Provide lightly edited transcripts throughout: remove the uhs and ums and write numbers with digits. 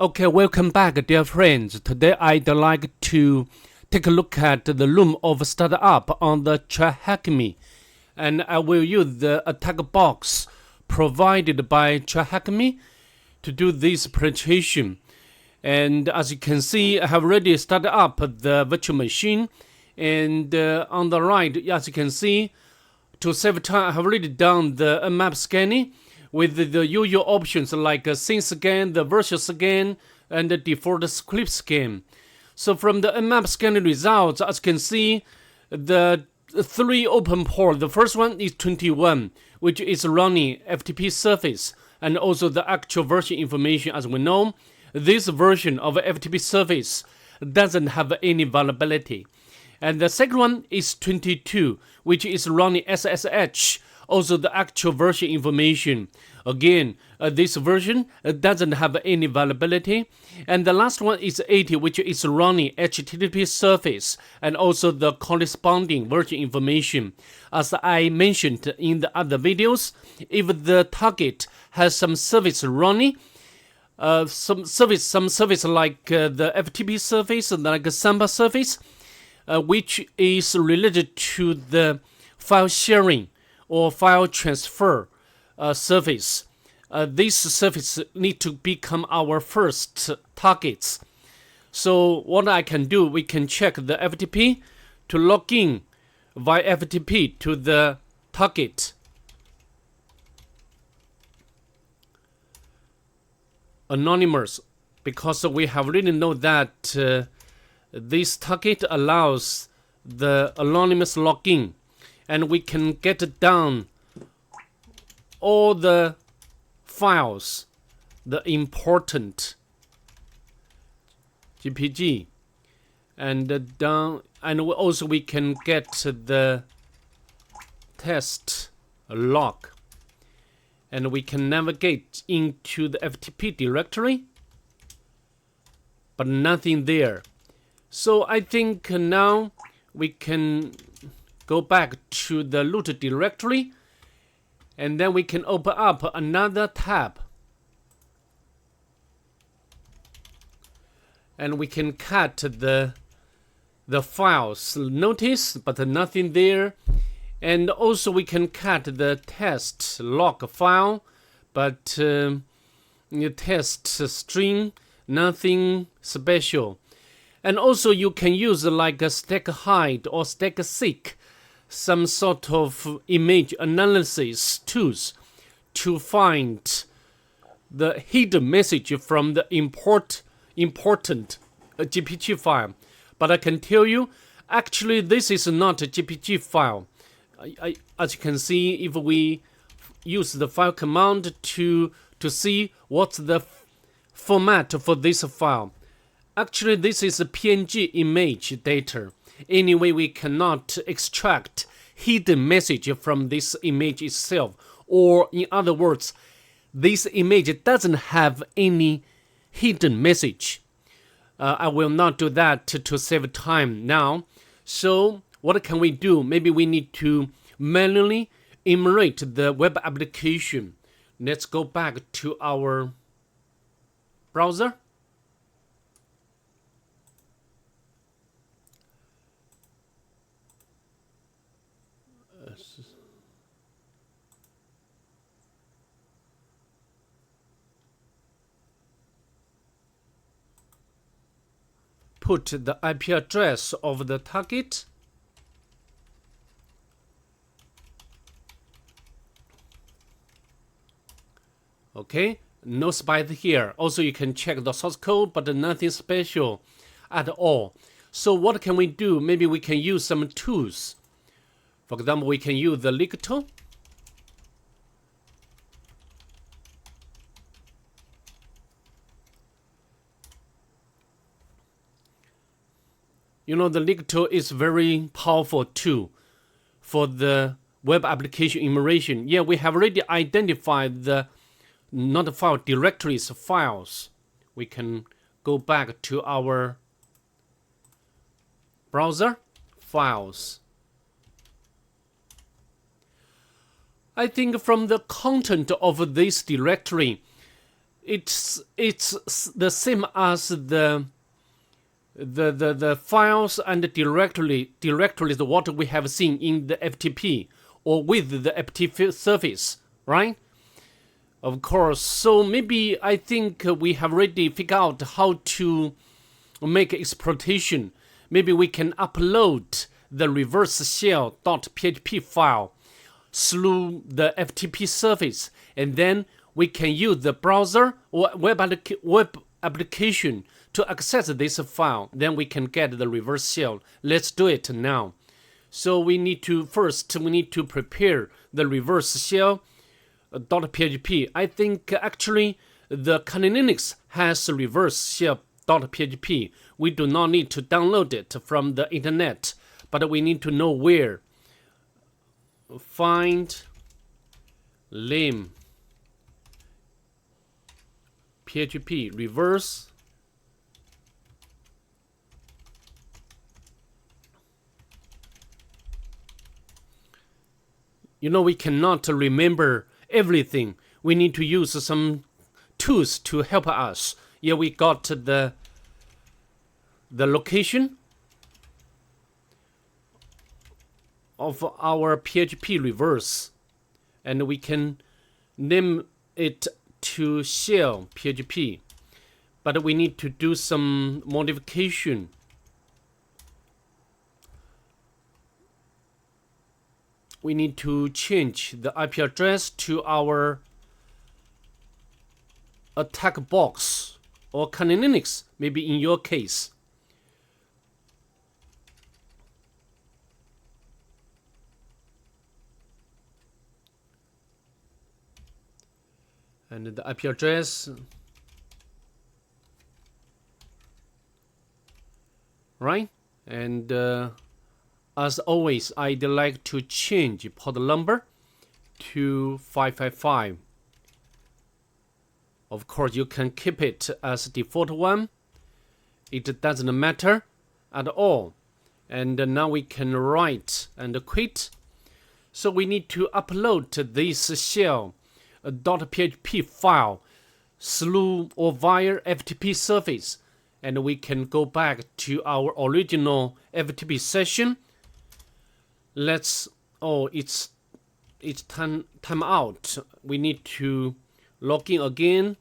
Okay, welcome back, dear friends. Today I'd like to take a look at the room of startup on the Tryhackme, and I will use the attack box provided by Tryhackme to do this presentation. And as you can see, I have already started up the virtual machine, and on the right, as you can see, to save time, I have already done the map scanning with the usual options like scene scan, the virtual scan, and the default script scan. So from the map scanning results, as you can see, the three open ports. The first one is 21, which is running FTP surface, and also the actual version information. As we know, this version of FTP surface doesn't have any vulnerability. And the second one is 22, which is running SSH, also the actual version information. Again, this version doesn't have any vulnerability. And the last one is 80, which is running HTTP surface and also the corresponding version information. As I mentioned in the other videos, if the target has some service running, some service like the FTP surface, like a Samba surface, which is related to the file sharing or file transfer service. This service need to become our first targets. So what I can do, we can check the FTP to log in via FTP to the target. Anonymous, because we have already know that this target allows the anonymous login, and we can get down all the files, the important GPG, and down, and also we can get the test log, and we can navigate into the FTP directory, but nothing there. So I think now we can go back to the root directory, and then we can open up another tab, and we can cut the files. Notice, but nothing there. And also we can cut the test log file, but the test string, nothing special. And also you can use like a stack hide or stack seek, some sort of image analysis tools to find the hidden message from the important GPG file. But I can tell you, actually this is not a GPG file. As you can see, if we use the file command to see what's the format for this file, actually this is a PNG image data. Anyway, we cannot extract hidden message from this image itself, or in other words, this image doesn't have any hidden message. I will not do that to save time now. So what can we do? Maybe we need to manually emulate the web application. Let's go back to our browser. Put the IP address of the target. Okay, no spite here. Also, you can check the source code, but nothing special at all. So what can we do? Maybe we can use some tools. For example, we can use the Licto. You know, the Licto is very powerful tool for the web application emulation. Yeah, we have already identified the not file directories files. We can go back to our browser, files. I think from the content of this directory, it's the same as the files and the directories what we have seen in the FTP or with the FTP service, right? Of course. So maybe I think we have already figured out how to make exploitation. Maybe we can upload the reverse shell.php file through the FTP service, and then we can use the browser or web application to access this file. Then we can get the reverse shell. Let's do it now. So we need to prepare the reverse shell .php. I think actually the Kali Linux has reverse shell.php. We do not need to download it from the internet, but we need to know where. Find lim php reverse we cannot remember everything. We need to use some tools to help us. Yeah, we got the location of our PHP reverse, and we can name it to shell PHP, but we need to do some modification. We need to change the IP address to our attack box or Kali Linux, maybe in your case. And the IP address, right? And as always, I'd like to change port number to 555. Of course, you can keep it as default one. It doesn't matter at all. And now we can write and quit. So we need to upload this shell .php file through or via FTP service, and we can go back to our original FTP session. It's time out. We need to log in again.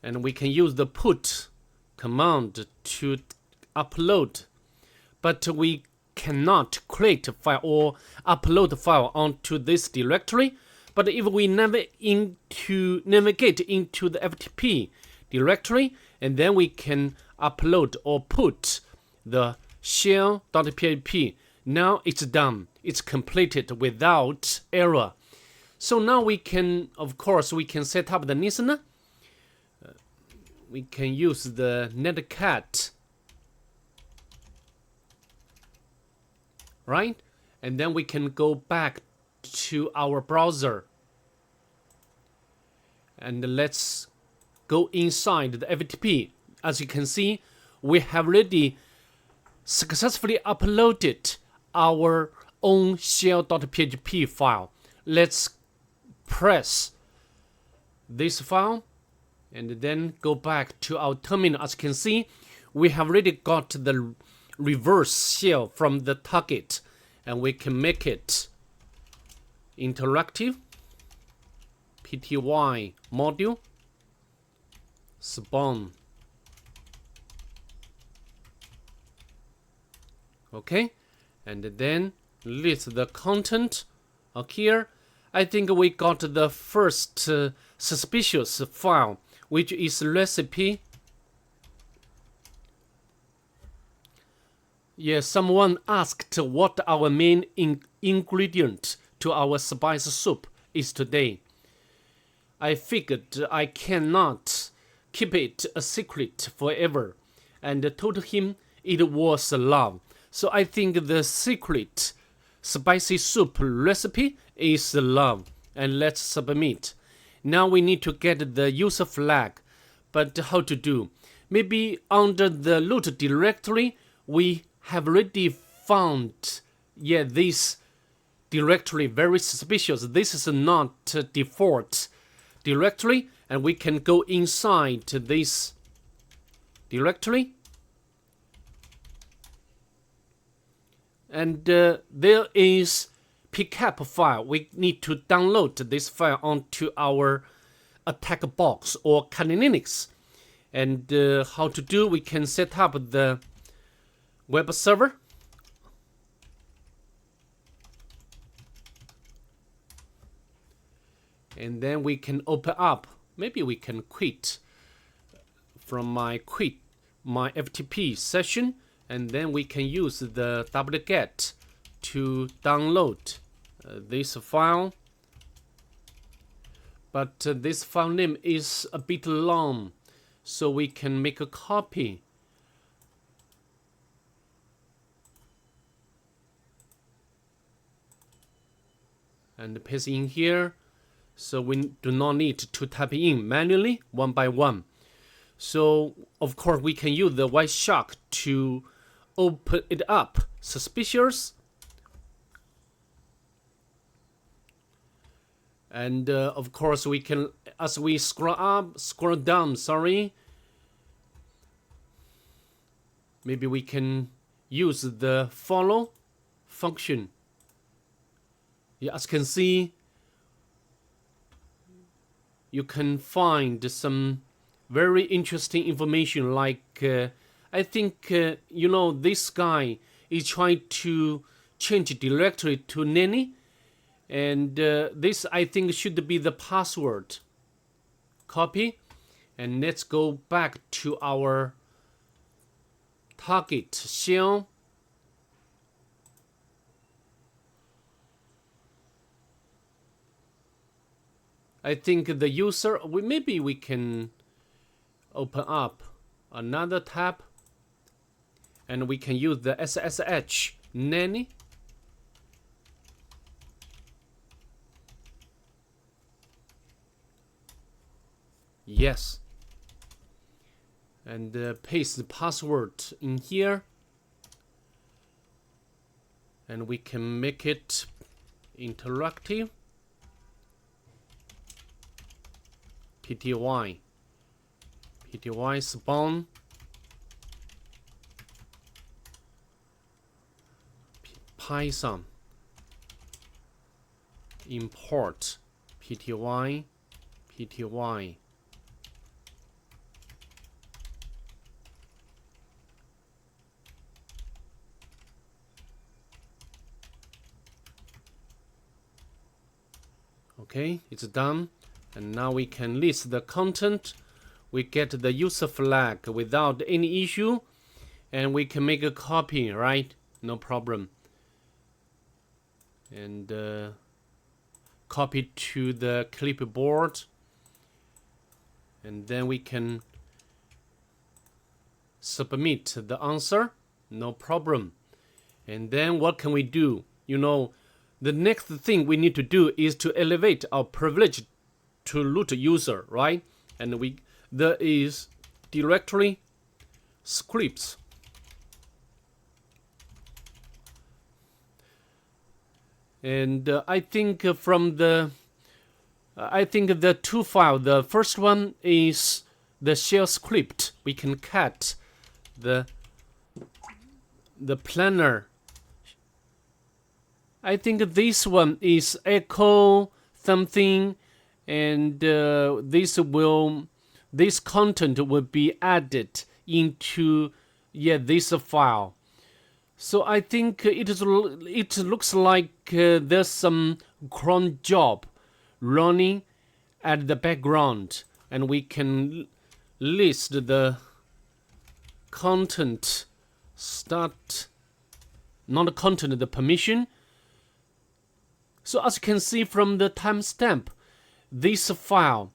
And we can use the put command to upload, but we cannot create a file or upload a file onto this directory. But if we navigate into the FTP directory, and then we can upload or put the shell.php. Now it's done. It's completed without error. So now we can, of course, we can set up the listener. We can use the netcat, right? And then we can go back to our browser. And let's go inside the FTP. As you can see, we have already successfully uploaded our own shell.php file. Let's press this file and then go back to our terminal. As you can see, we have already got the reverse shell from the target, and we can make it interactive. pty module spawn. Okay, and then list the content here. I think we got the first suspicious file, which is recipe. Yes, someone asked what our main ingredient to our spice soup is today. I figured I cannot keep it a secret forever, and told him it was love. So I think the secret spicy soup recipe is love, and let's submit. Now we need to get the user flag, but how to do? Maybe under the root directory we have already found this directory very suspicious. This is not default directory, and we can go inside this directory, and there is pcap file. We need to download this file onto our attack box or Kali Linux. And how to do, we can set up the web server. And then we can open up. Maybe we can quit from my FTP session, and then we can use the wget to download this file. But this file name is a bit long, so we can make a copy. And paste in here. So we do not need to type in manually one by one. So of course we can use the Wireshark to open it up. Suspicious. And of course we can, as we scroll down, maybe we can use the follow function. Yeah, as you can see, you can find some very interesting information, like I think this guy is trying to change directory to nanny, and this I think should be the password. Copy, and let's go back to our target shell. I think the user, maybe we can open up another tab, and we can use the SSH nanny. Yes. And paste the password in here. And we can make it interactive. pty spawn Python import pty. Okay, it's done. And now we can list the content. We get the user flag without any issue. And we can make a copy, right? No problem. And copy to the clipboard. And then we can submit the answer. No problem. And then what can we do? The next thing we need to do is to elevate our privilege to root user, right? And there is directory scripts. And I think the two files. The first one is the shell script. We can cut the planner. I think this one is echo something. And this content will be added into this file. So I think it looks like there's some cron job running at the background, and we can list the content. Start, not the content, the permission. So as you can see from the timestamp, this file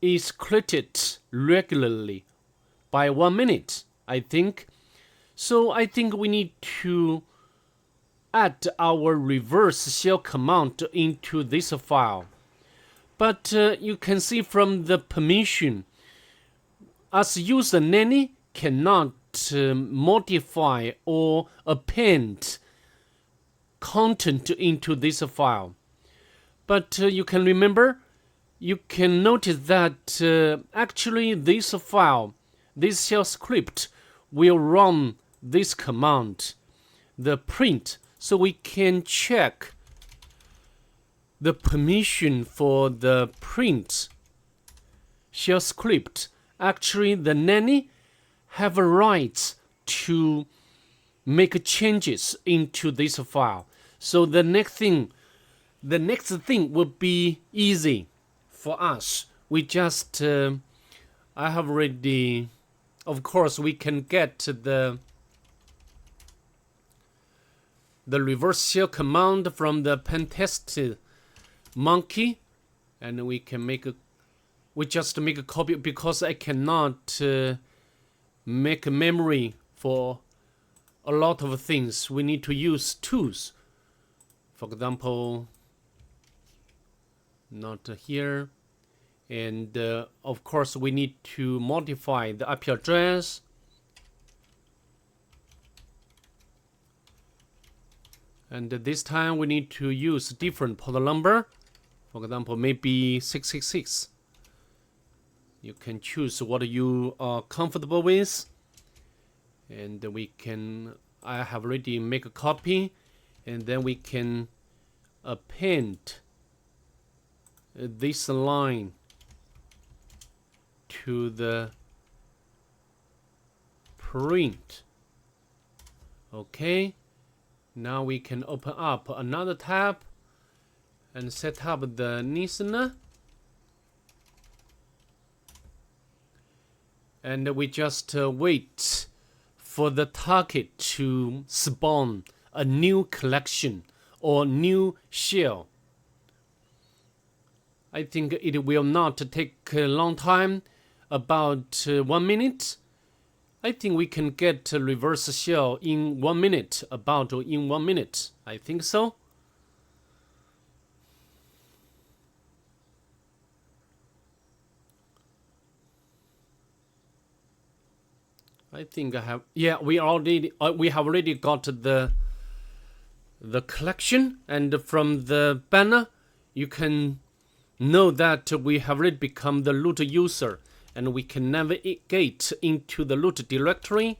is created regularly by 1 minute, I think. So I think we need to add our reverse shell command into this file. But you can see from the permission, as user nanny cannot modify or append content into this file. But you can remember, you can notice that actually this file, this shell script will run this command, the print, so we can check the permission for the print shell script. Actually, the nanny have a right to make changes into this file. So the next thing will be easy for us. We just, I have already, of course, we can get the reverse shell command from the Pentesting monkey, and we can just make a copy, because I cannot make a memory for a lot of things. We need to use tools. For example, not here. And of course, we need to modify the IP address. And this time we need to use different port number. For example, maybe 666. You can choose what you are comfortable with. And I have already make a copy. And then we can append this line to the print. Okay. Now we can open up another tab and set up the listener. And we just wait for the target to spawn a new collection or new shell. I think it will not take a long time, about 1 minute. I think we can get a reverse shell in 1 minute, about in 1 minute. I think so. I think I have. Yeah, we have already got the collection, and from the banner, you can know that we have already become the root user. And we can navigate into the root directory,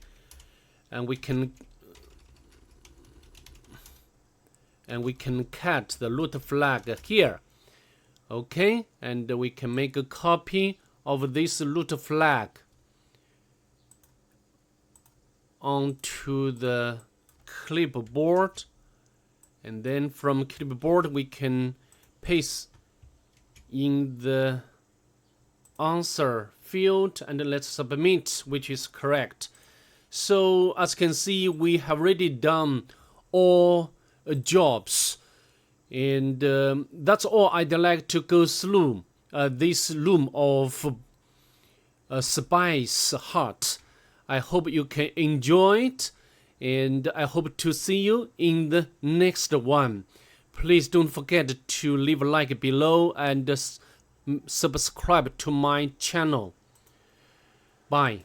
and we can cat the root flag here. Okay, and we can make a copy of this root flag onto the clipboard, and then from clipboard we can paste in the answer field, and let's submit, which is correct. So as you can see, we have already done all jobs, and that's all I'd like to go through this room of Spice Heart. I hope you can enjoy it, and I hope to see you in the next one. Please don't forget to leave a like below and subscribe to my channel. Bye.